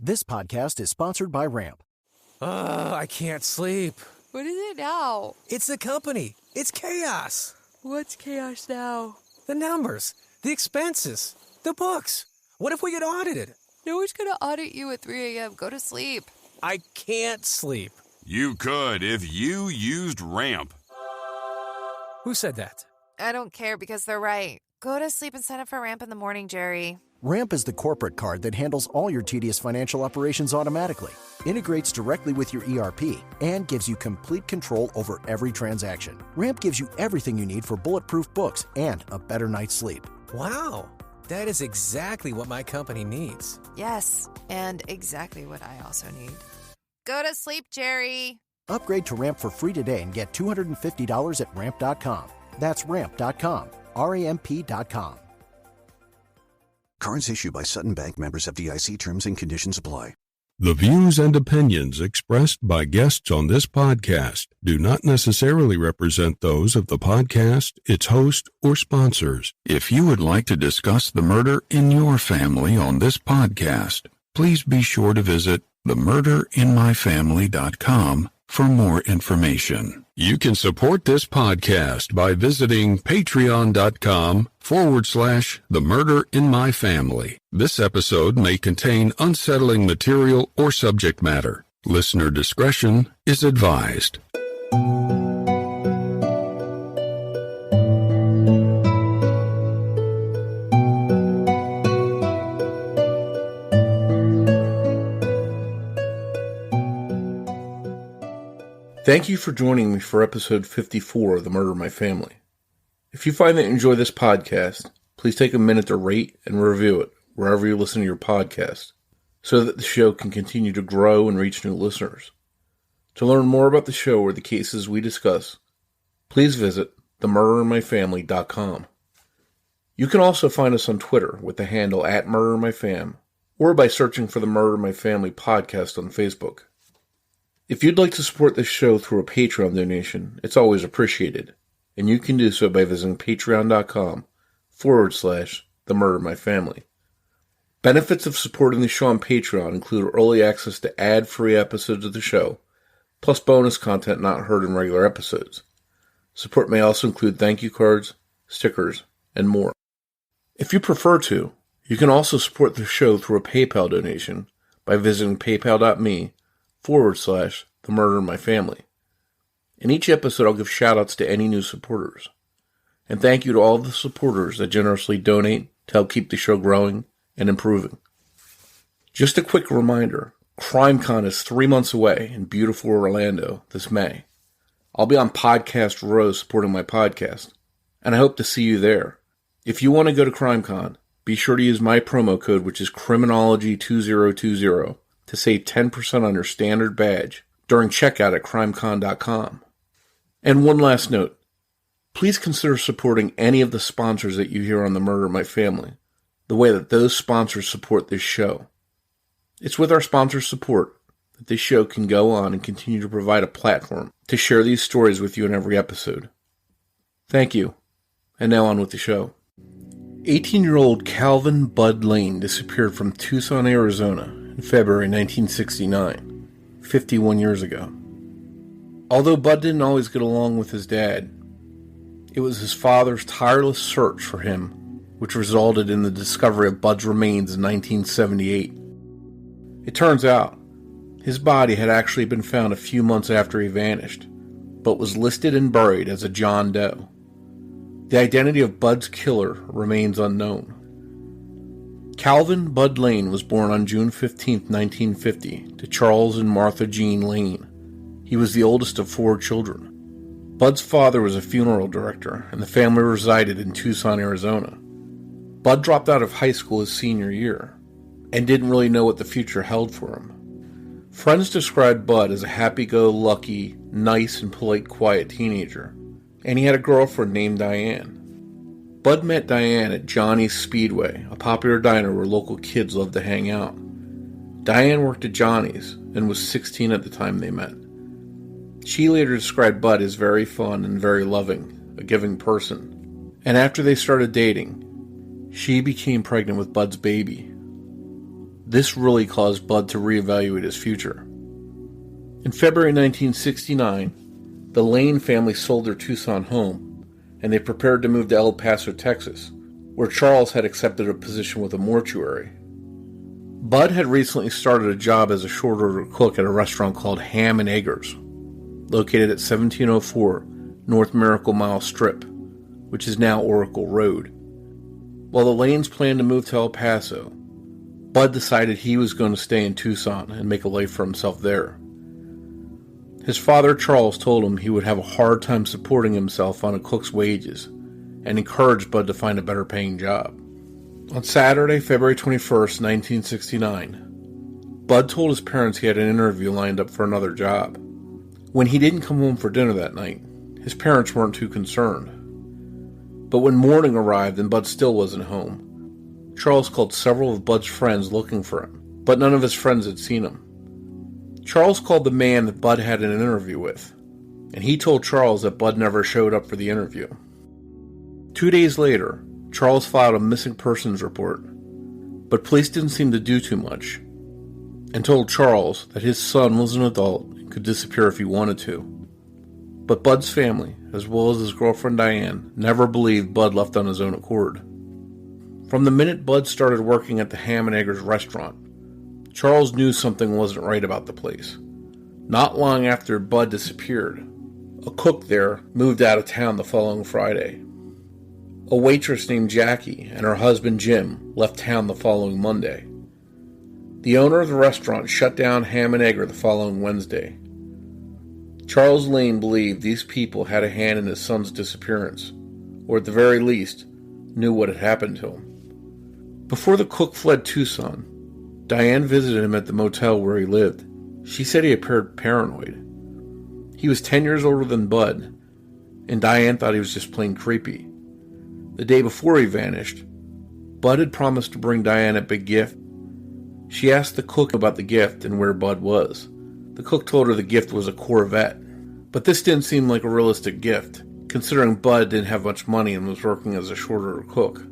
This podcast is sponsored by Ramp. I can't sleep. What is it now? It's the company. It's chaos. What's chaos now? The numbers, the expenses, the books. What if we get audited? No one's gonna audit you at 3 a.m. Go to sleep. I can't sleep. You could if you used Ramp. Who said that? I don't care because they're right. Go to sleep and sign up for Ramp in the morning, Jerry. Ramp is the corporate card that handles all your tedious financial operations automatically, integrates directly with your ERP, and gives you complete control over every transaction. Ramp gives you everything you need for bulletproof books and a better night's sleep. Wow, that is exactly what my company needs. Yes, and exactly what I also need. Go to sleep, Jerry. Upgrade to Ramp for free today and get $250 at ramp.com. That's ramp.com. ramp.com. Cards issued by Sutton Bank, members FDIC. Terms and conditions apply. The views and opinions expressed by guests on this podcast do not necessarily represent those of the podcast, its host, or sponsors. If you would like to discuss the murder in your family on this podcast, please be sure to visit themurderinmyfamily.com for more information. You can support this podcast by visiting patreon.com/themurderinmyfamily. This episode may contain unsettling material or subject matter. Listener discretion is advised. Thank you for joining me for episode 54 of The Murder in My Family. If you find that you enjoy this podcast, please take a minute to rate and review it wherever you listen to your podcast, so that the show can continue to grow and reach new listeners. To learn more about the show or the cases we discuss, please visit themurderinmyfamily.com. You can also find us on Twitter with the handle @MurderInMyFam, or by searching for the Murder in My Family podcast on Facebook. If you'd like to support this show through a Patreon donation, it's always appreciated, and you can do so by visiting patreon.com/themurdermyfamily. Benefits of supporting the show on Patreon include early access to ad-free episodes of the show, plus bonus content not heard in regular episodes. Support may also include thank you cards, stickers, and more. If you prefer to, you can also support the show through a PayPal donation by visiting paypal.me/themurderinmyfamily. In each episode, I'll give shout-outs to any new supporters. And thank you to all the supporters that generously donate to help keep the show growing and improving. Just a quick reminder, CrimeCon is 3 months away in beautiful Orlando this May. I'll be on Podcast Row supporting my podcast, and I hope to see you there. If you want to go to CrimeCon, be sure to use my promo code, which is Criminology2020, to save 10% on your standard badge during checkout at crimecon.com. And one last note, please consider supporting any of the sponsors that you hear on The Murder in My Family, the way that those sponsors support this show. It's with our sponsors' support that this show can go on and continue to provide a platform to share these stories with you in every episode. Thank you. And now on with the show. 18-year-old Calvin Bud Lane disappeared from Tucson, Arizona in February 1969, 51 years ago. Although Bud didn't always get along with his dad, it was his father's tireless search for him which resulted in the discovery of Bud's remains in 1978. It turns out, his body had actually been found a few months after he vanished, but was listed and buried as a John Doe. The identity of Bud's killer remains unknown. Calvin Bud Lane was born on June 15, 1950, to Charles and Martha Jean Lane. He was the oldest of 4 children. Bud's father was a funeral director, and the family resided in Tucson, Arizona. Bud dropped out of high school his senior year, and didn't really know what the future held for him. Friends described Bud as a happy-go-lucky, nice and polite, quiet teenager, and he had a girlfriend named Diane. Bud met Diane at Johnny's Speedway, a popular diner where local kids loved to hang out. Diane worked at Johnny's and was 16 at the time they met. She later described Bud as very fun and very loving, a giving person. And after they started dating, she became pregnant with Bud's baby. This really caused Bud to reevaluate his future. In February 1969, the Lane family sold their Tucson home, and they prepared to move to El Paso, Texas, where Charles had accepted a position with a mortuary. Bud had recently started a job as a short order cook at a restaurant called Ham and Eggers, located at 1704 North Miracle Mile Strip, which is now Oracle Road. While the Lanes planned to move to El Paso, Bud decided he was going to stay in Tucson and make a life for himself there. His father, Charles, told him he would have a hard time supporting himself on a cook's wages and encouraged Bud to find a better paying job. On Saturday, February 21st, 1969, Bud told his parents he had an interview lined up for another job. When he didn't come home for dinner that night, his parents weren't too concerned. But when morning arrived and Bud still wasn't home, Charles called several of Bud's friends looking for him, but none of his friends had seen him. Charles called the man that Bud had an interview with, and he told Charles that Bud never showed up for the interview. 2 days later, Charles filed a missing persons report, but police didn't seem to do too much, and told Charles that his son was an adult and could disappear if he wanted to. But Bud's family, as well as his girlfriend Diane, never believed Bud left on his own accord. From the minute Bud started working at the Ham and Eggers restaurant, Charles knew something wasn't right about the place. Not long after Bud disappeared, a cook there moved out of town the following Friday. A waitress named Jackie and her husband Jim left town the following Monday. The owner of the restaurant shut down Ham and Egger the following Wednesday. Charles Lane believed these people had a hand in his son's disappearance, or at the very least, knew what had happened to him. Before the cook fled Tucson, Diane visited him at the motel where he lived. She said he appeared paranoid. He was 10 years older than Bud, and Diane thought he was just plain creepy. The day before he vanished, Bud had promised to bring Diane a big gift. She asked the cook about the gift and where Bud was. The cook told her the gift was a Corvette, but this didn't seem like a realistic gift, considering Bud didn't have much money and was working as a short-order cook.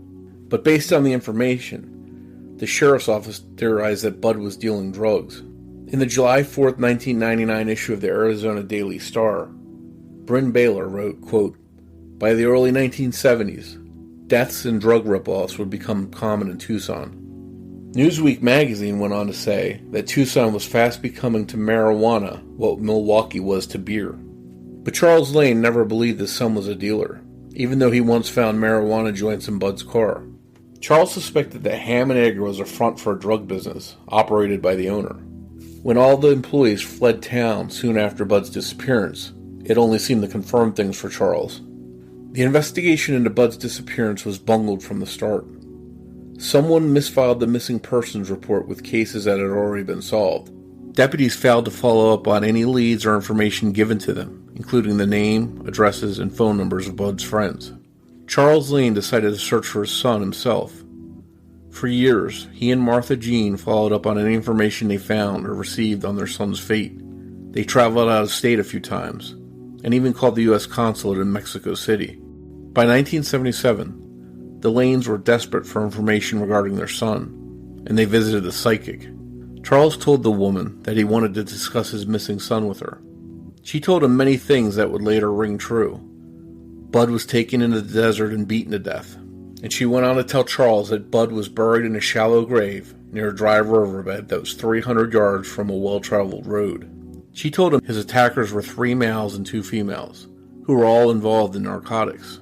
But based on the information, the sheriff's office theorized that Bud was dealing drugs. In the July 4th, 1999 issue of the Arizona Daily Star, Bryn Baylor wrote, quote, "By the early 1970s, deaths and drug rip-offs would become common in Tucson." Newsweek magazine went on to say that Tucson was fast becoming to marijuana what Milwaukee was to beer. But Charles Lane never believed his son was a dealer, even though he once found marijuana joints in Bud's car. Charles suspected that Ham and Egger was a front for a drug business operated by the owner. When all the employees fled town soon after Bud's disappearance, it only seemed to confirm things for Charles. The investigation into Bud's disappearance was bungled from the start. Someone misfiled the missing persons report with cases that had already been solved. Deputies failed to follow up on any leads or information given to them, including the name, addresses, and phone numbers of Bud's friends. Charles Lane decided to search for his son himself. For years, he and Martha Jean followed up on any information they found or received on their son's fate. They traveled out of state a few times, and even called the U.S. consulate in Mexico City. By 1977, the Lanes were desperate for information regarding their son, and they visited a psychic. Charles told the woman that he wanted to discuss his missing son with her. She told him many things that would later ring true. Bud was taken into the desert and beaten to death, and she went on to tell Charles that Bud was buried in a shallow grave near a dry riverbed that was 300 yards from a well-traveled road. She told him his attackers were 3 males and 2 females, who were all involved in narcotics.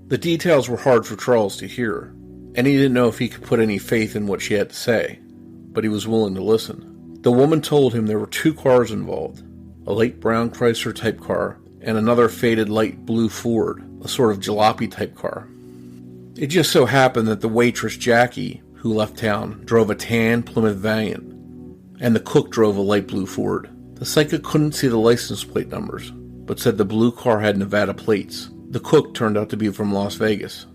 The details were hard for Charles to hear, and he didn't know if he could put any faith in what she had to say, but he was willing to listen. The woman told him there were 2 cars involved, a light brown Chrysler type car and another faded light blue Ford, a sort of jalopy type car. It just so happened that the waitress Jackie, who left town, drove a tan Plymouth Valiant, and the cook drove a light blue Ford. The psychic couldn't see the license plate numbers, but said the blue car had Nevada plates. The cook turned out to be from Las Vegas.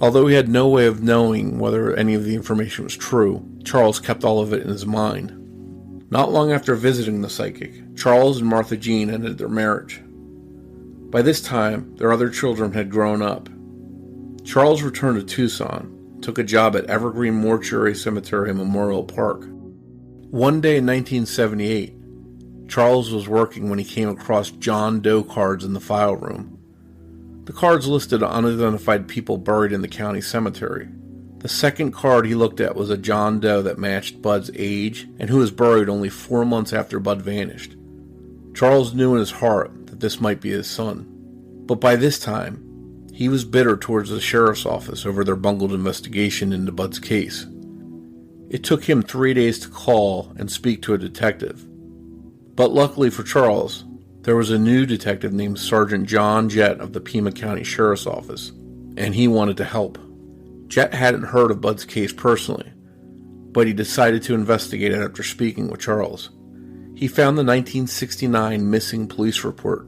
Although he had no way of knowing whether any of the information was true, Charles kept all of it in his mind. Not long after visiting the psychic, Charles and Martha Jean ended their marriage. By this time, their other children had grown up. Charles returned to Tucson, took a job at Evergreen Mortuary Cemetery and Memorial Park. One day in 1978, Charles was working when he came across John Doe cards in the file room. The cards listed unidentified people buried in the county cemetery. The second card he looked at was a John Doe that matched Bud's age and who was buried only 4 months after Bud vanished. Charles knew in his heart that this might be his son. But by this time, he was bitter towards the sheriff's office over their bungled investigation into Bud's case. It took him 3 days to call and speak to a detective. But luckily for Charles, there was a new detective named Sergeant John Jett of the Pima County Sheriff's Office, and he wanted to help. Jett hadn't heard of Bud's case personally, but he decided to investigate it after speaking with Charles. He found the 1969 missing police report.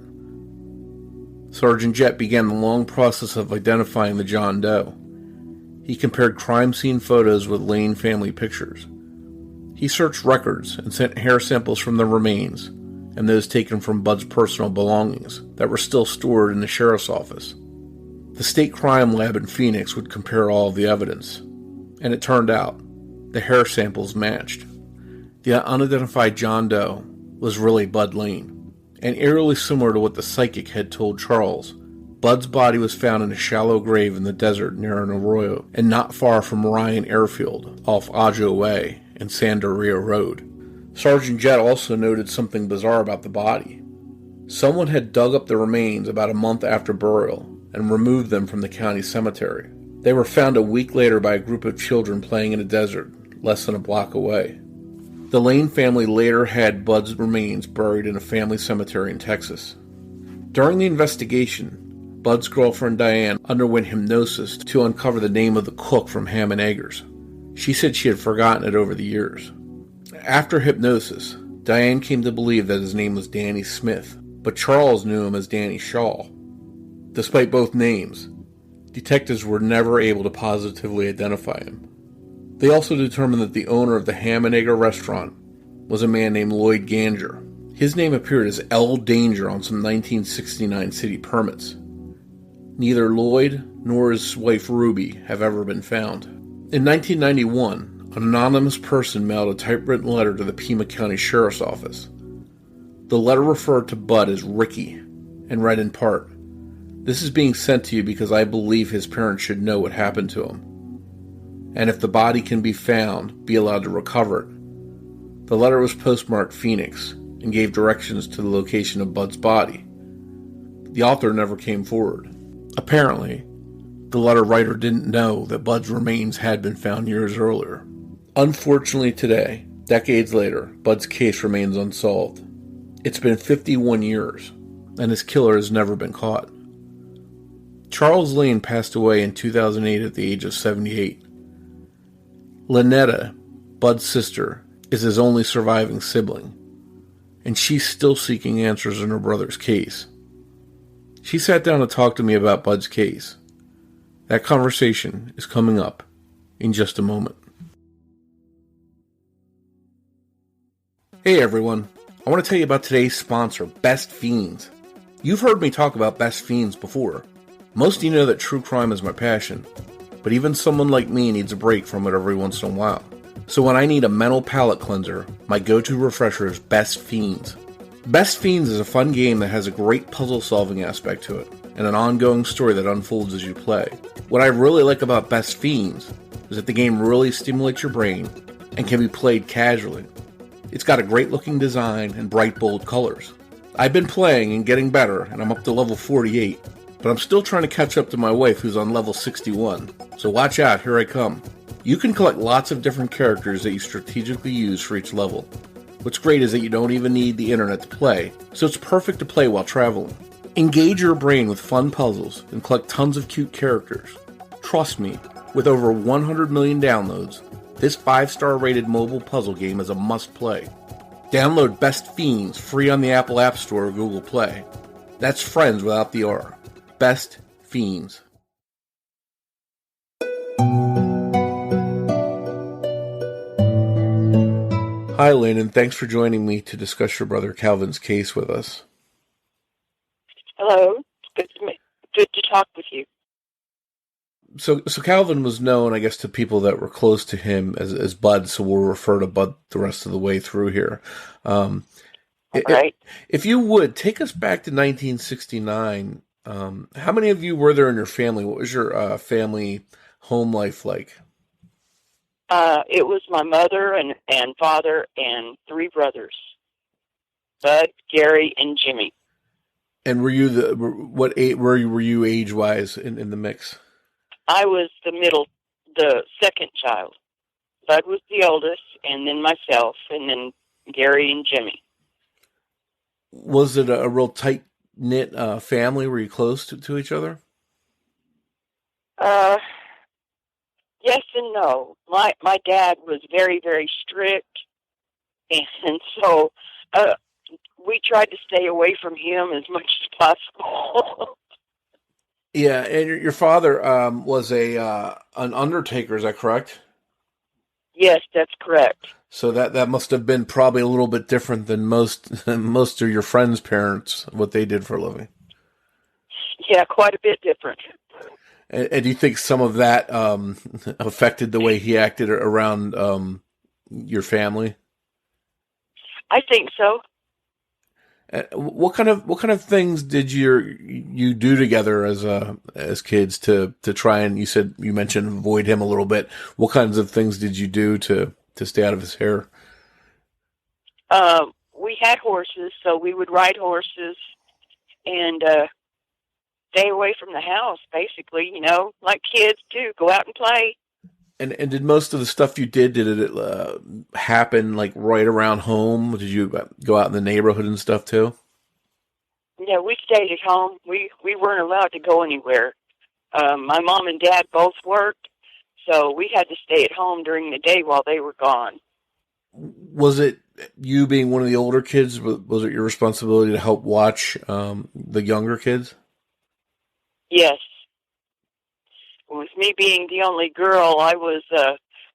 Sergeant Jett began the long process of identifying the John Doe. He compared crime scene photos with Lane family pictures. He searched records and sent hair samples from the remains and those taken from Bud's personal belongings that were still stored in the sheriff's office. The state crime lab in Phoenix would compare all of the evidence, and it turned out the hair samples matched. The unidentified John Doe was really Bud Lane, and eerily similar to what the psychic had told Charles. Bud's body was found in a shallow grave in the desert near an arroyo and not far from Ryan Airfield off Ajo Way and Sandaria Road. Sergeant Jett also noted something bizarre about the body. Someone had dug up the remains about a month after burial and removed them from the county cemetery. They were found a week later by a group of children playing in a desert less than a block away. The Lane family later had Bud's remains buried in a family cemetery in Texas. During the investigation, Bud's girlfriend Diane underwent hypnosis to uncover the name of the cook from Ham and Eggers. She said she had forgotten it over the years. After hypnosis, Diane came to believe that his name was Danny Smith, but Charles knew him as Danny Shaw. Despite both names, detectives were never able to positively identify him. They also determined that the owner of the Ham and Egger restaurant was a man named Lloyd Ganger. His name appeared as L. Danger on some 1969 city permits. Neither Lloyd nor his wife Ruby have ever been found. In 1991, an anonymous person mailed a typewritten letter to the Pima County Sheriff's Office. The letter referred to Bud as Ricky and read in part, "This is being sent to you because I believe his parents should know what happened to him. And if the body can be found, be allowed to recover it." The letter was postmarked Phoenix and gave directions to the location of Bud's body. The author never came forward. Apparently, the letter writer didn't know that Bud's remains had been found years earlier. Unfortunately today, decades later, Bud's case remains unsolved. It's been 51 years, and his killer has never been caught. Charles Lane passed away in 2008 at the age of 78. Lynetta, Bud's sister, is his only surviving sibling, and she's still seeking answers in her brother's case. She sat down to talk to me about Bud's case. That conversation is coming up in just a moment. Hey everyone, I want to tell you about today's sponsor, Best Fiends. You've heard me talk about Best Fiends before. Most of you know that true crime is my passion, but even someone like me needs a break from it every once in a while. So when I need a mental palate cleanser, my go-to refresher is Best Fiends. Best Fiends is a fun game that has a great puzzle-solving aspect to it, and an ongoing story that unfolds as you play. What I really like about Best Fiends is that the game really stimulates your brain and can be played casually. It's got a great-looking design and bright, bold colors. I've been playing and getting better, and I'm up to level 48, but I'm still trying to catch up to my wife who's on level 61, so watch out, here I come. You can collect lots of different characters that you strategically use for each level. What's great is that you don't even need the internet to play, so it's perfect to play while traveling. Engage your brain with fun puzzles and collect tons of cute characters. Trust me, with over 100 million downloads, this 5-star rated mobile puzzle game is a must-play. Download Best Fiends free on the Apple App Store or Google Play. That's friends without the R. Best Fiends. Hi, Lynn, and thanks for joining me to discuss your brother Calvin's case with us. Hello. Good to talk with you. So Calvin was known, I guess, to people that were close to him as Bud, so we'll refer to Bud the rest of the way through here. Right. If you would, take us back to 1969. How many of you were there in your family? What was your family home life like? It was my mother and father and 3 brothers, Bud, Gary, and Jimmy. And were you what age were you age wise in the mix? I was the second child. Bud was the oldest, and then myself, and then Gary and Jimmy. Was it a real tight knit family? Were you close to each other? Yes and no. My dad was very, very strict, and so we tried to stay away from him as much as possible. Yeah, and your father was an undertaker. Is that correct? Yes, that's correct. So that must have been probably a little bit different than most of your friends' parents, what they did for a living. Yeah, quite a bit different. And do you think some of that affected the way he acted around your family? I think so. What kind of things did you do together as kids to try and you mentioned avoid him a little bit? What kinds of things did you do to stay out of his hair? We had horses, so we would ride horses and stay away from the house, basically, like kids do, go out and play. And did most of the stuff you did it happen like right around home? Did you go out in the neighborhood and stuff too? Yeah, we stayed at home. We weren't allowed to go anywhere. My mom and dad both worked, so we had to stay at home during the day while they were gone. Was it you being one of the older kids? Was it your responsibility to help watch the younger kids? Yes. With me being the only girl, I was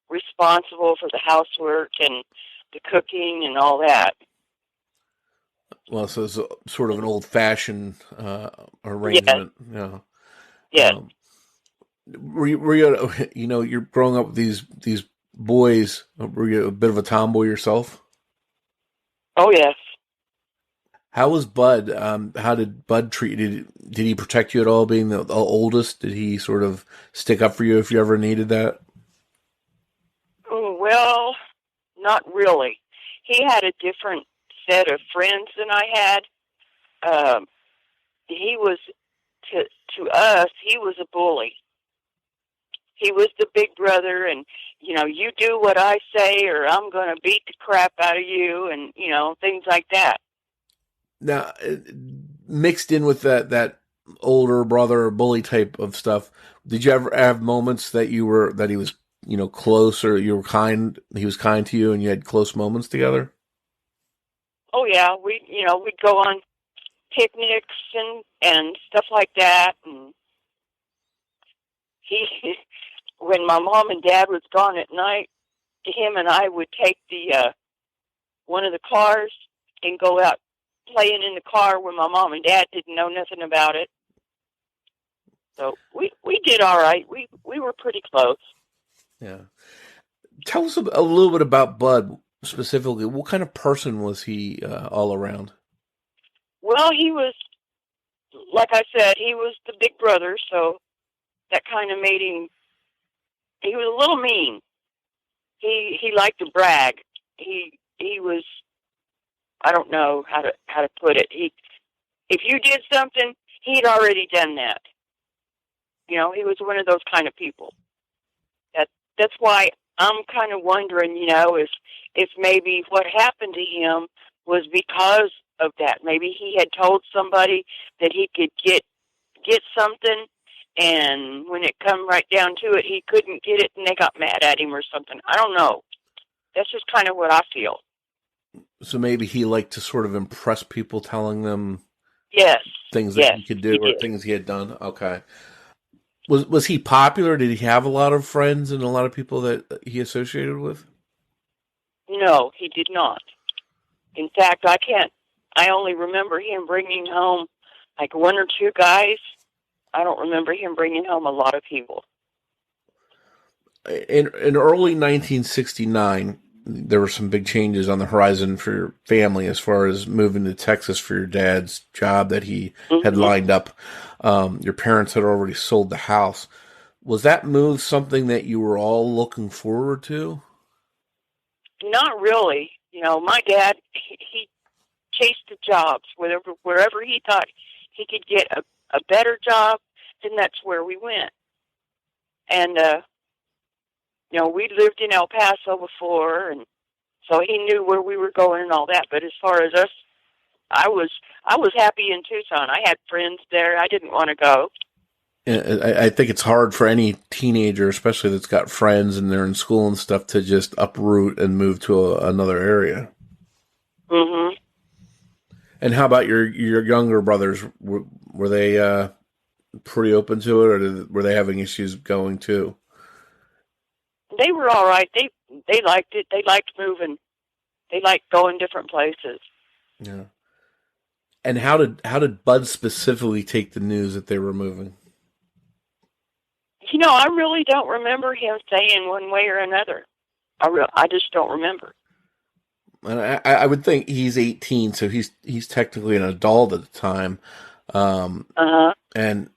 responsible for the housework and the cooking and all that. Well, so it's sort of an old-fashioned arrangement. Yes. Yeah. Yes. Were you you're growing up with these boys. Were you a bit of a tomboy yourself? Oh, yes. How was Bud? How did Bud treat you? Did he protect you at all, being the oldest? Did he sort of stick up for you if you ever needed that? Well, not really. He had a different set of friends than I had. He was, to us, he was a bully. He was the big brother, and, you do what I say or I'm going to beat the crap out of you, and, things like that. Now, mixed in with that older brother or bully type of stuff, did you ever have moments that he was, close, or you were kind, he was kind to you and you had close moments together? Oh yeah, we'd go on picnics and stuff like that, and when my mom and dad was gone at night, him and I would take the one of the cars and go out playing in the car when my mom and dad didn't know nothing about it. So we did all right. We were pretty close. Yeah. Tell us a little bit about Bud specifically. What kind of person was he all around? Well, he was, like I said, he was the big brother, so that kind of made him, he was a little mean. He liked to brag. He was, I don't know how to put it. If you did something, he'd already done that. He was one of those kind of people. That's why I'm kind of wondering, if maybe what happened to him was because of that. Maybe he had told somebody that he could get something, and when it come right down to it, he couldn't get it, and they got mad at him or something. I don't know. That's just kind of what I feel. So maybe he liked to sort of impress people, telling them things that he could do or things he had done. Okay. Was he popular? Did he have a lot of friends and a lot of people that he associated with? No, he did not. In fact, I only remember him bringing home like 1 or 2 guys. I don't remember him bringing home a lot of people. in early 1969, there were some big changes on the horizon for your family as far as moving to Texas for your dad's job that he had lined up. Your parents had already sold the house. Was that move something that you were all looking forward to? Not really. My dad, he chased the jobs wherever he thought he could get a better job, then that's where we went. And we lived in El Paso before, and so he knew where we were going and all that. But as far as us, I was happy in Tucson. I had friends there. I didn't want to go. I think it's hard for any teenager, especially that's got friends and they're in school and stuff, to just uproot and move to another area. Mm-hmm. And how about your younger brothers? Were they pretty open to it, or were they having issues going too? They were all right. They liked it. They liked moving. They liked going different places. Yeah. And how did Bud specifically take the news that they were moving? I really don't remember him saying one way or another. I just don't remember. And I would think he's 18, so he's technically an adult at the time. And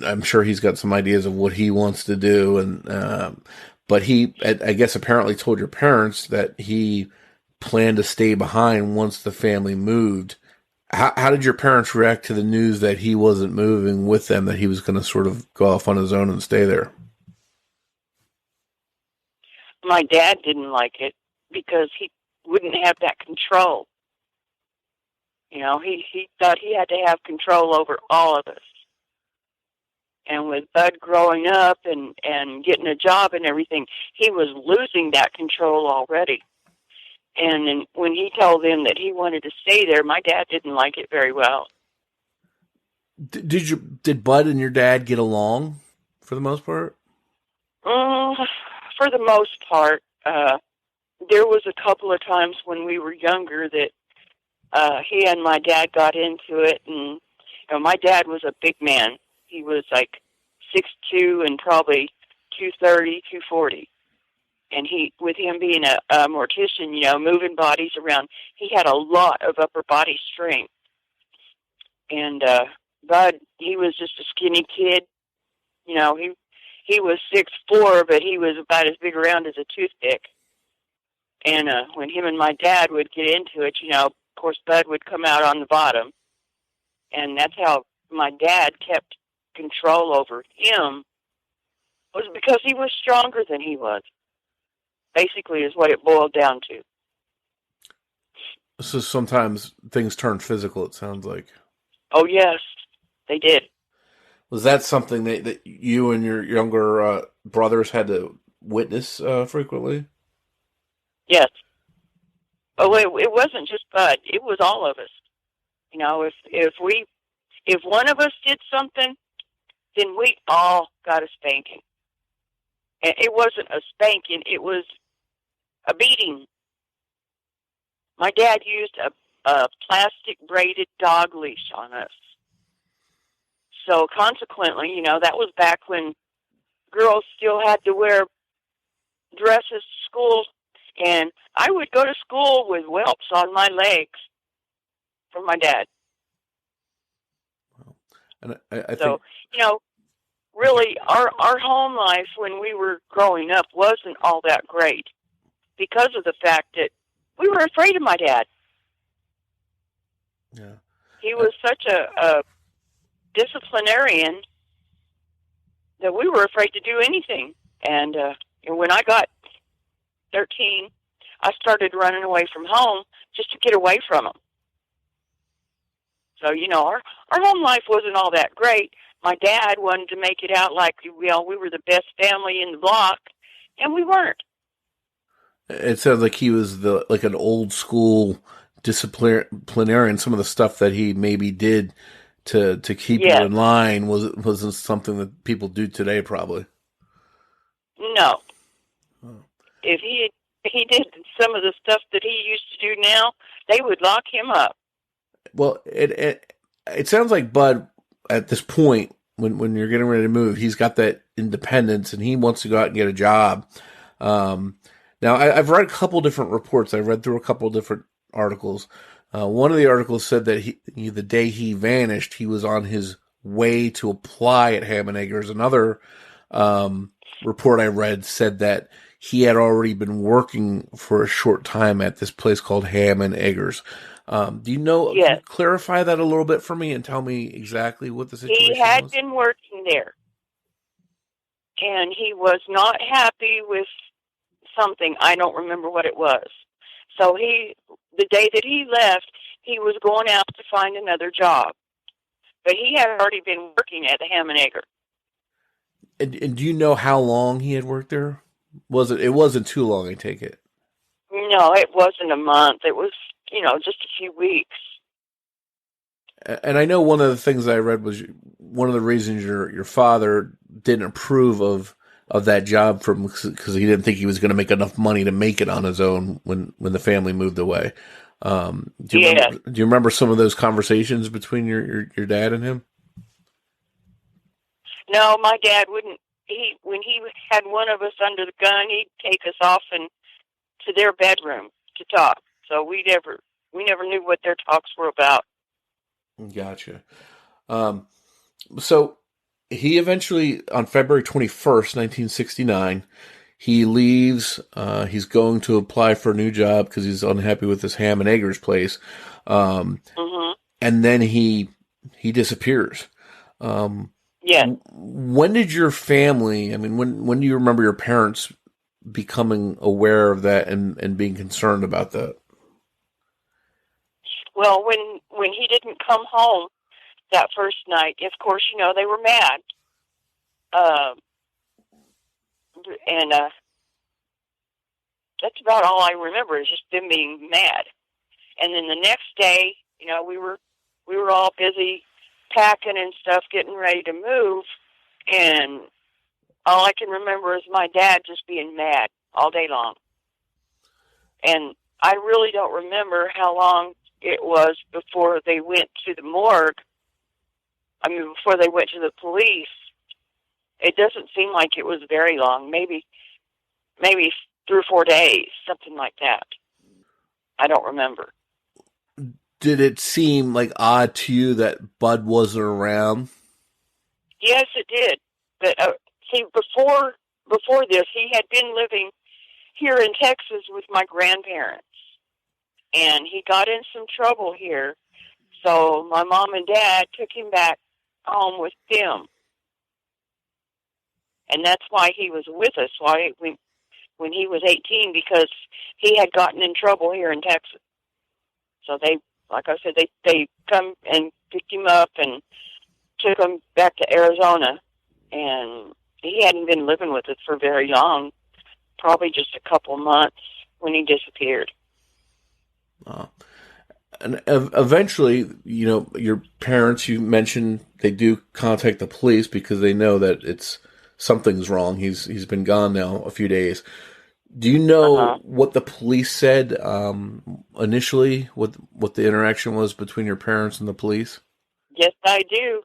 I'm sure he's got some ideas of what he wants to do. And but he, I guess, apparently told your parents that he planned to stay behind once the family moved. How did your parents react to the news that he wasn't moving with them, that he was going to sort of go off on his own and stay there? My dad didn't like it because he wouldn't have that control. He thought he had to have control over all of us. And with Bud growing up and getting a job and everything, he was losing that control already. And then when he told them that he wanted to stay there, my dad didn't like it very well. Did Bud and your dad get along for the most part? For the most part. There was a couple of times when we were younger that he and my dad got into it. And my dad was a big man. He was like 6'2" and probably 230, 240. And with him being a mortician, moving bodies around, he had a lot of upper body strength. And Bud, he was just a skinny kid. He was 6'4", but he was about as big around as a toothpick. And when him and my dad would get into it, of course, Bud would come out on the bottom. And that's how my dad kept control over him, was because he was stronger than he was. Basically is what it boiled down to. So sometimes things turn physical, it sounds like. Oh, yes, they did. Was that something that you and your younger brothers had to witness frequently? Yes. Oh, it wasn't just Bud. It was all of us. If one of us did something, then we all got a spanking. And it wasn't a spanking, it was a beating. My dad used a plastic braided dog leash on us. So consequently, that was back when girls still had to wear dresses to school, and I would go to school with whelps on my legs from my dad. Wow. And I so, think... really, our home life when we were growing up wasn't all that great because of the fact that we were afraid of my dad. Yeah. He was such a disciplinarian that we were afraid to do anything. And when I got 13, I started running away from home just to get away from him. So, our home life wasn't all that great. My dad wanted to make it out like, we were the best family in the block, and we weren't. It sounds like he was like an old school disciplinarian. Some of the stuff that he maybe did to keep you in line wasn't something that people do today, probably. No. Oh. If he did some of the stuff that he used to do now, they would lock him up. Well, it sounds like Bud, at this point, when you're getting ready to move, he's got that independence and he wants to go out and get a job. Now, I've read a couple different reports. I've read through a couple different articles. One of the articles said that the day he vanished, he was on his way to apply at Ham and Eggers. Another report I read said that he had already been working for a short time at this place called Ham and Eggers. Do you know? Yes. Can you clarify that a little bit for me and tell me exactly what the situation was? He had been working there, and he was not happy with something. I don't remember what it was. So the day that he left, he was going out to find another job. But he had already been working at the Ham and Egger. And do you know how long he had worked there? It wasn't too long, I take it. No, it wasn't a month. It was, just a few weeks. And I know one of the things I read was one of the reasons your father didn't approve of that job because he didn't think he was going to make enough money to make it on his own when the family moved away. Do you remember some of those conversations between your dad and him? No, my dad wouldn't. When he had one of us under the gun, he'd take us off and to their bedroom to talk. So we never knew what their talks were about. Gotcha. So he eventually, on February 21st, 1969, he leaves. He's going to apply for a new job because he's unhappy with this Ham and Eggers place. And then he disappears. Yeah. When did your family, when do you remember your parents becoming aware of that and being concerned about that? Well, when he didn't come home that first night, of course, they were mad. And that's about all I remember is just them being mad. And then the next day, we were all busy packing and stuff, getting ready to move, and all I can remember is my dad just being mad all day long. And I really don't remember how long it was before they went to the morgue. Before they went to the police. It doesn't seem like it was very long. Maybe 3 or 4 days, something like that. I don't remember. Did it seem odd to you that Bud wasn't around? Yes, it did. But see, before this, he had been living here in Texas with my grandparents, and he got in some trouble here. So my mom and dad took him back home with them, and that's why he was with us. When he was 18, because he had gotten in trouble here in Texas. So they, like I said, they come and picked him up and took him back to Arizona, and he hadn't been living with us for very long, probably just a couple months when he disappeared. And eventually, your parents, you mentioned, they do contact the police because they know that something's wrong. He's been gone now a few days. Do you know what the police said initially? What the interaction was between your parents and the police? Yes, I do.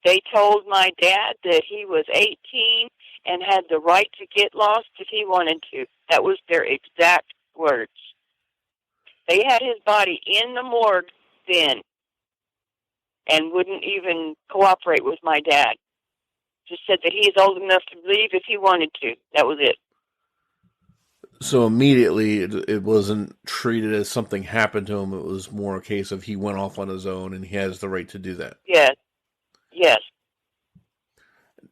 They told my dad that he was 18 and had the right to get lost if he wanted to. That was their exact words. They had his body in the morgue then and wouldn't even cooperate with my dad. Just said that he is old enough to leave if he wanted to. That was it. So immediately it wasn't treated as something happened to him. It was more a case of he went off on his own and he has the right to do that. Yes. Yes.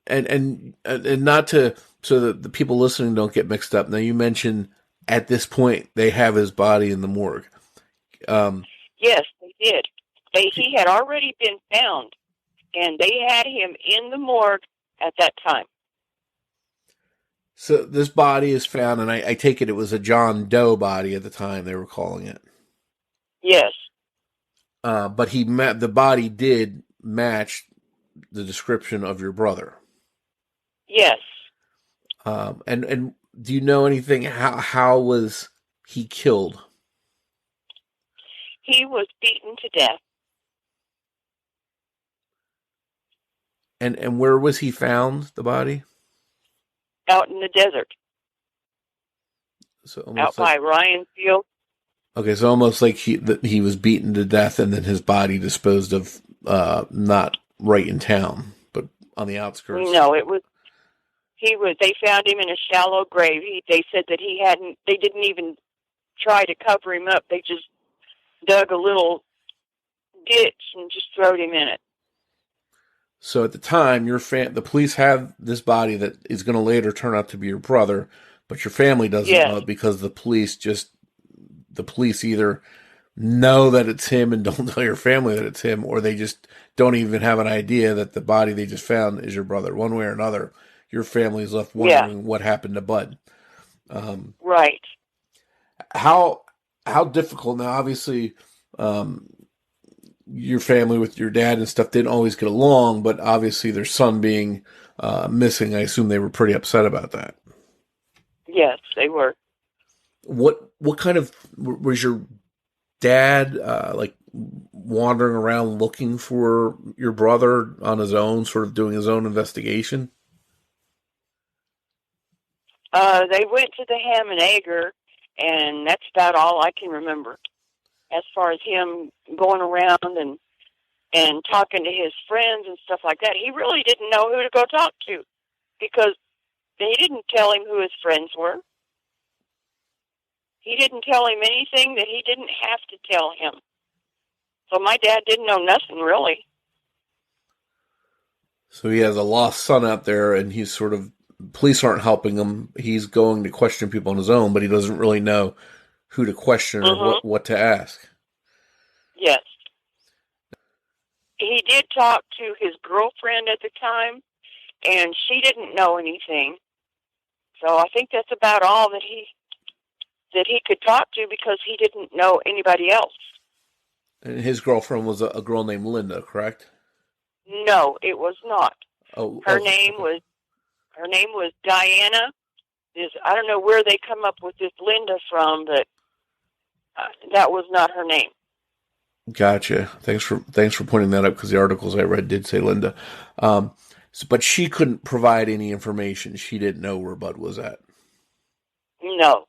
And not to, so that the people listening don't get mixed up. Now you mentioned at this point they have his body in the morgue. Yes, they did. He had already been found, and they had him in the morgue at that time. So this body is found, and I take it was a John Doe body at the time they were calling it. Yes. But the body did match the description of your brother. Yes. And do you know anything? How was he killed? He was beaten to death. And where was he found, the body? Out in the desert. So Out by Ryan Field. Okay, so almost like he was beaten to death and then his body disposed of, not right in town, but on the outskirts. No, they found him in a shallow grave. They said that they didn't even try to cover him up. They just dug a little ditch and just throwed him in it. So at the time, the police have this body that is going to later turn out to be your brother, but your family doesn't know it because the police either know that it's him and don't tell your family that it's him, or they just don't even have an idea that the body they just found is your brother. One way or another, your family's left wondering what happened to Bud. Right. How difficult now? Obviously, your family with your dad and stuff didn't always get along, but obviously their son being missing, I assume they were pretty upset about that. Yes, they were. What kind of was your dad like wandering around looking for your brother on his own, sort of doing his own investigation? They went to the Ham and Egger, and that's about all I can remember. As far as him going around and talking to his friends and stuff like that, he really didn't know who to go talk to because they didn't tell him who his friends were. He didn't tell him anything that he didn't have to tell him. So my dad didn't know nothing, really. So he has a lost son out there, and he's sort of, police aren't helping him. He's going to question people on his own, but he doesn't really know who to question or what to ask. Yes. He did talk to his girlfriend at the time, and she didn't know anything. So I think that's about all that he could talk to because he didn't know anybody else. And his girlfriend was a girl named Linda, correct? No, it was not. Her name was Diana. I don't know where they come up with this Linda from, but that was not her name. Gotcha. Thanks for pointing that up because the articles I read did say Linda. But she couldn't provide any information. She didn't know where Bud was at. No.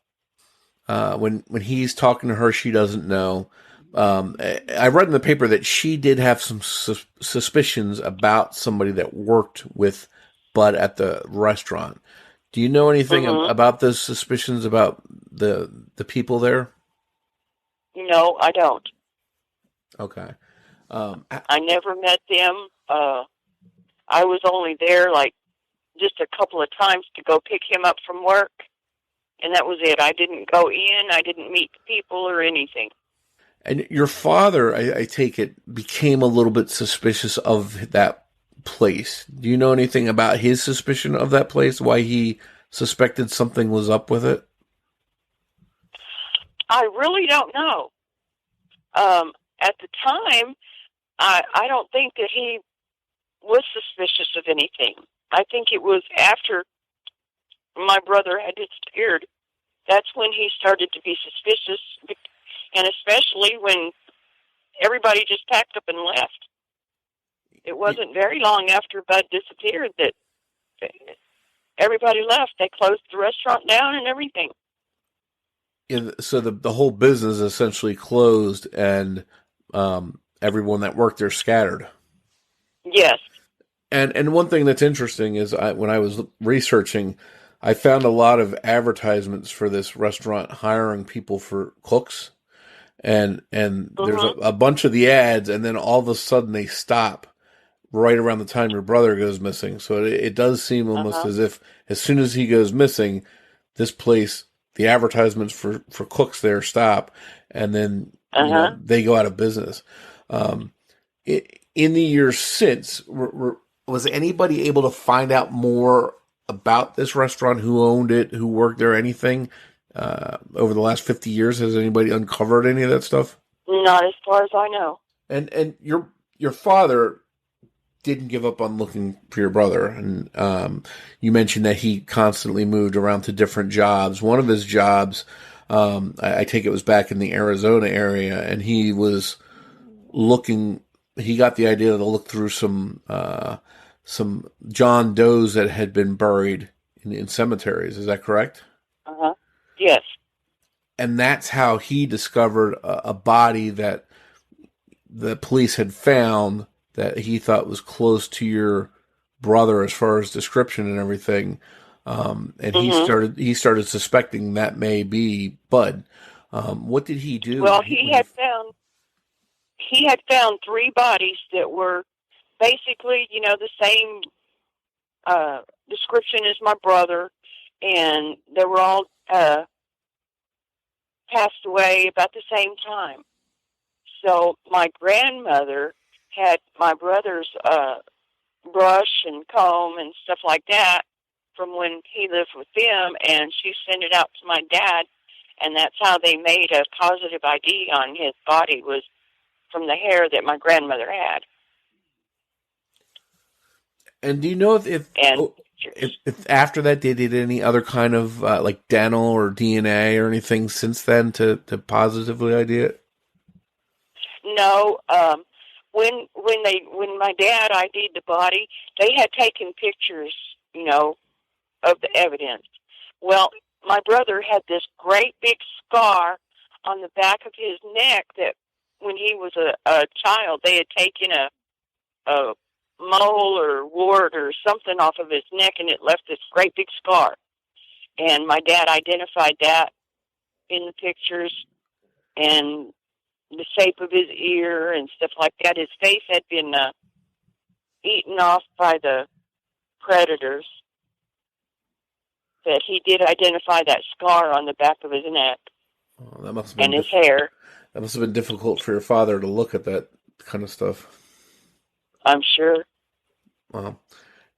When he's talking to her, she doesn't know. I read in the paper that she did have some suspicions about somebody that worked with Bud at the restaurant. Do you know anything about those suspicions about the people there? No, I don't. Okay. I never met them. I was only there like just a couple of times to go pick him up from work, and that was it. I didn't go in. I didn't meet the people or anything. And your father, I take it, became a little bit suspicious of that place. Do you know anything about his suspicion of that place? Why he suspected something was up with it? I really don't know. At the time, I don't think that he was suspicious of anything. I think it was after my brother had disappeared. That's when he started to be suspicious, and especially when everybody just packed up and left. It wasn't very long after Bud disappeared that everybody left. They closed the restaurant down and everything. Yeah, so the whole business essentially closed, and everyone that worked there scattered. Yes. And one thing that's interesting is when I was researching, I found a lot of advertisements for this restaurant hiring people for cooks, and there's a bunch of the ads, and then all of a sudden they stop right around the time your brother goes missing. So it does seem almost as if as soon as he goes missing, this place, the advertisements for cooks there stop, and then they go out of business. In the years since, was anybody able to find out more about this restaurant, who owned it, who worked there, anything over the last 50 years? Has anybody uncovered any of that stuff? Not as far as I know. And your father didn't give up on looking for your brother, and you mentioned that he constantly moved around to different jobs. One of his jobs, I take it, was back in the Arizona area, and he was looking. He got the idea to look through some some John Does that had been buried in cemeteries. Is that correct? Uh-huh. Yes. And that's how he discovered a body that the police had found that he thought was close to your brother as far as description and everything. And he started suspecting that may be Bud. What did he do? Well, he had found 3 bodies that were basically, the same description as my brother, and they were all passed away about the same time. So my grandmother had my brother's brush and comb and stuff like that from when he lived with them, and she sent it out to my dad, and that's how they made a positive ID on his body, was from the hair that my grandmother had. And do you know if after that they did any other kind of like dental or DNA or anything since then to positively ID it? No. When my dad ID'd the body, they had taken pictures, of the evidence. Well, my brother had this great big scar on the back of his neck that when he was a child, they had taken a mole or wart or something off of his neck, and it left this great big scar. And my dad identified that in the pictures, and the shape of his ear and stuff like that. His face had been eaten off by the predators, but he did identify that scar on the back of his neck. Oh, that must have been and his hair. That must have been difficult for your father to look at that kind of stuff. I'm sure. Wow.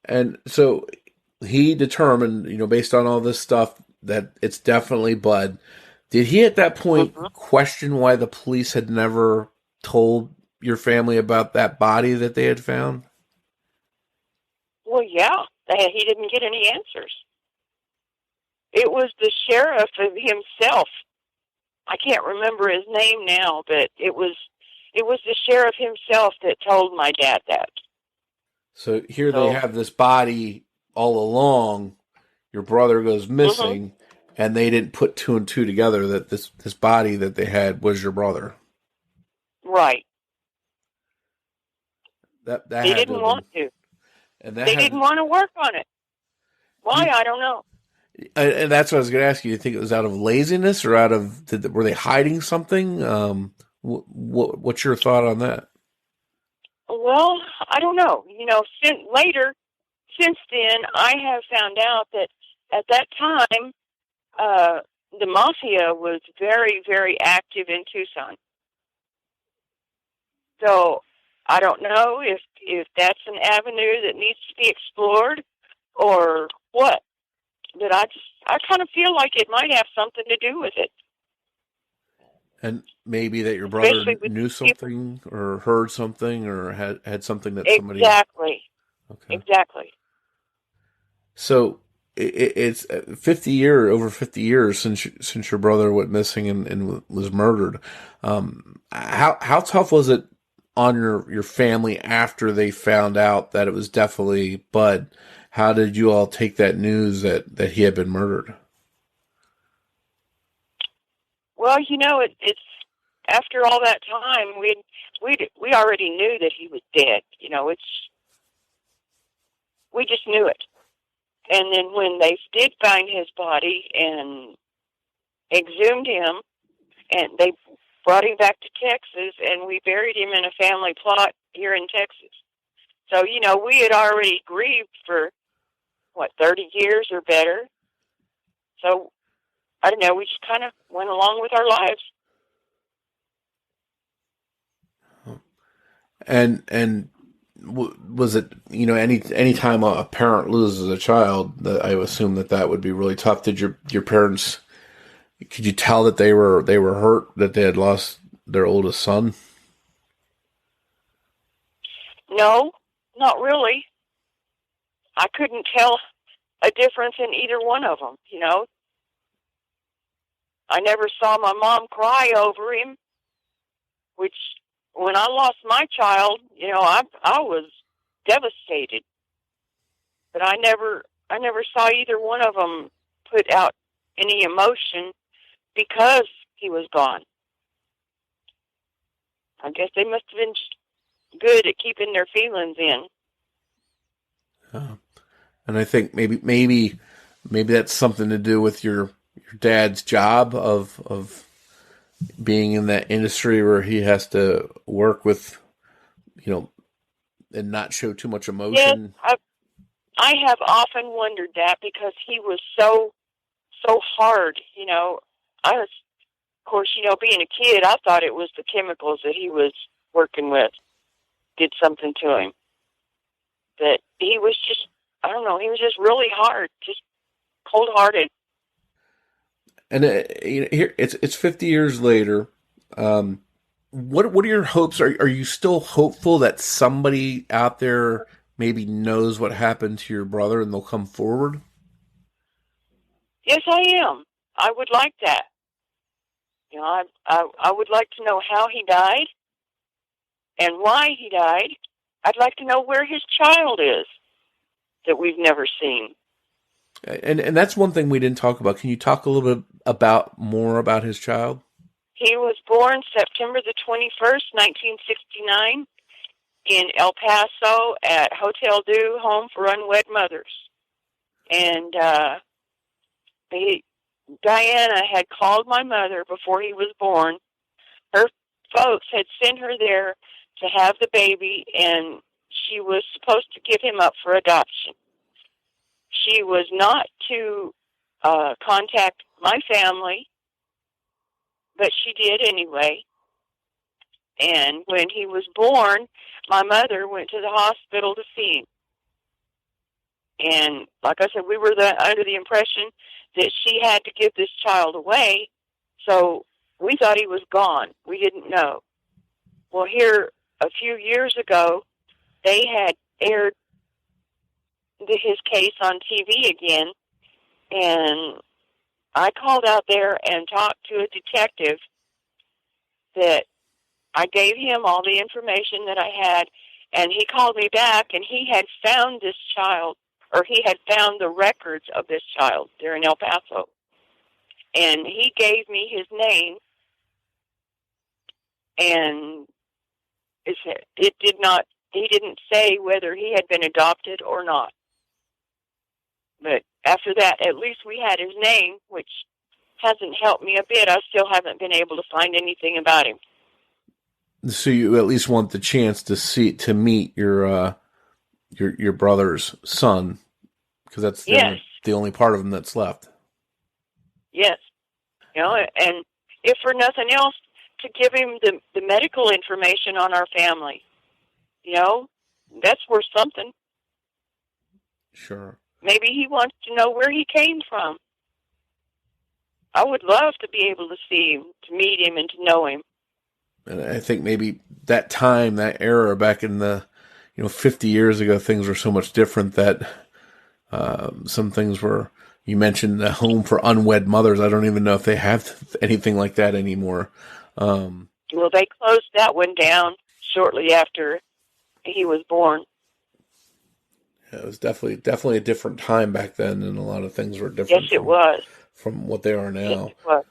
And so he determined, based on all this stuff, that it's definitely Bud. Did he at that point question why the police had never told your family about that body that they had found? Well, yeah. He didn't get any answers. It was the sheriff himself. I can't remember his name now, but it was the sheriff himself that told my dad that. So here they have this body all along. Your brother goes missing, and they didn't put 2 and 2 together that this body that they had was your brother. Right. That they didn't want to. And they didn't want to work on it. Why? I don't know. And that's what I was going to ask you. Do you think it was out of laziness or were they hiding something? What's your thought on that? Well, I don't know. Since then, I have found out that at that time, the mafia was very, very active in Tucson. So I don't know if that's an avenue that needs to be explored or what. But I kind of feel like it might have something to do with it. And maybe that your brother knew something or heard something or had something that somebody... Exactly. Okay. Exactly. So it's over 50 years since your brother went missing and was murdered. How tough was it on your family after they found out that it was definitely Bud? How did you all take that news that he had been murdered? Well, it's after all that time, we already knew that he was dead. We just knew it. And then when they did find his body and exhumed him, and they brought him back to Texas, and we buried him in a family plot here in Texas. So, we had already grieved for, 30 years or better. So, I don't know, we just kind of went along with our lives. And was it, any time a parent loses a child, I assume that would be really tough. Did your parents, could you tell that they were hurt that they had lost their oldest son? No, not really. I couldn't tell a difference in either one of them, I never saw my mom cry over him, which when I lost my child, I was devastated. but I never saw either one of them put out any emotion because he was gone. I guess they must have been good at keeping their feelings in. And I think maybe that's something to do with your dad's job of being in that industry where he has to work with, and not show too much emotion. Yes, I have often wondered that because he was so hard. Of course, being a kid, I thought it was the chemicals that he was working with did something to him. But he was just, I don't know, he was just really hard, just cold-hearted. And here it's 50 years later. What are your hopes? Are you still hopeful that somebody out there maybe knows what happened to your brother and they'll come forward? Yes, I am. I would like that. I would like to know how he died and why he died. I'd like to know where his child is that we've never seen. And that's one thing we didn't talk about. Can you talk a little bit more about his child? He was born September the 21st, 1969, in El Paso at Hotel Du, Home for Unwed Mothers. And Diana had called my mother before he was born. Her folks had sent her there to have the baby, and she was supposed to give him up for adoption. She was not to contact my family, but she did anyway. And when he was born, my mother went to the hospital to see him. And like I said, we were under the impression that she had to give this child away, so we thought he was gone. We didn't know. Well, here a few years ago, they had aired his case on TV again, and I called out there and talked to a detective that I gave him all the information that I had, and he called me back, and he had found this child, or he had found the records of this child there in El Paso. And he gave me his name, and he didn't say whether he had been adopted or not. But after that, at least we had his name, which hasn't helped me a bit. I still haven't been able to find anything about him. So you at least want the chance to meet your brother's son, because that's the only part of him that's left. Yes. And if for nothing else, to give him the medical information on our family. That's worth something. Sure. Maybe he wants to know where he came from. I would love to be able to see him, to meet him, and to know him. And I think maybe that time, that era back in the, 50 years ago, things were so much different that some things were, you mentioned the home for unwed mothers. I don't even know if they have anything like that anymore. Well, they closed that one down shortly after he was born. Yeah, it was definitely a different time back then, and a lot of things were different. Yes, it was. From what they are now. Yes, it was.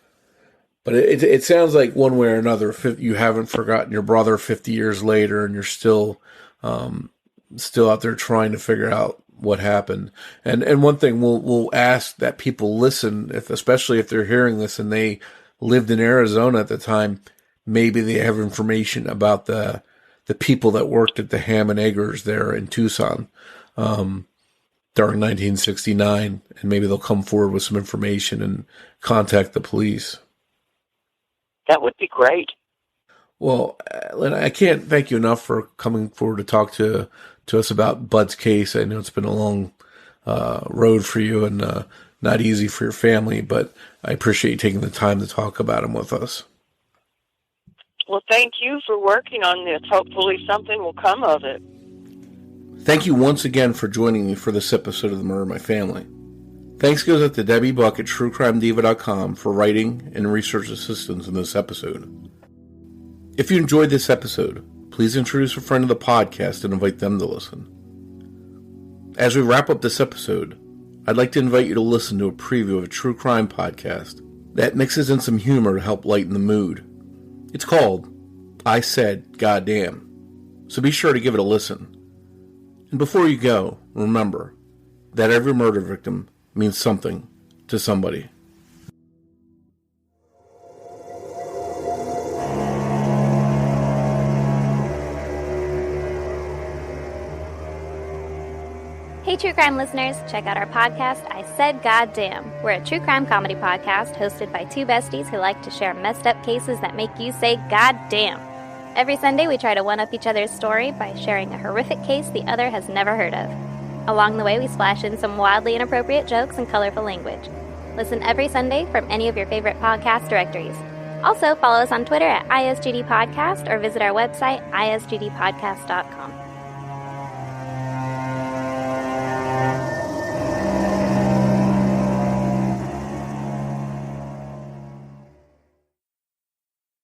But it sounds like one way or another, you haven't forgotten your brother 50 years later, and you're still out there trying to figure out what happened. And one thing we'll ask that people listen, especially if they're hearing this and they lived in Arizona at the time, maybe they have information about the people that worked at the Ham and Eggers there in Tucson during 1969, and maybe they'll come forward with some information and contact the police. That would be great. Well, Lynn, I can't thank you enough for coming forward to talk to us about Bud's case. I know it's been a long road for you and not easy for your family, but I appreciate you taking the time to talk about him with us. Well, thank you for working on this. Hopefully something will come of it. Thank you once again for joining me for this episode of The Murder of My Family. Thanks goes out to Debbie Buck at TrueCrimeDiva.com for writing and research assistance in this episode. If you enjoyed this episode, please introduce a friend to the podcast and invite them to listen. As we wrap up this episode, I'd like to invite you to listen to a preview of a true crime podcast that mixes in some humor to help lighten the mood. It's called I Said Goddamn, so be sure to give it a listen. And before you go, remember that every murder victim means something to somebody. Hey, true crime listeners, check out our podcast, I Said Goddamn. We're a true crime comedy podcast hosted by two besties who like to share messed up cases that make you say goddamn. Every Sunday, we try to one-up each other's story by sharing a horrific case the other has never heard of. Along the way, we splash in some wildly inappropriate jokes and colorful language. Listen every Sunday from any of your favorite podcast directories. Also, follow us on Twitter at ISGD Podcast or visit our website, isgdpodcast.com.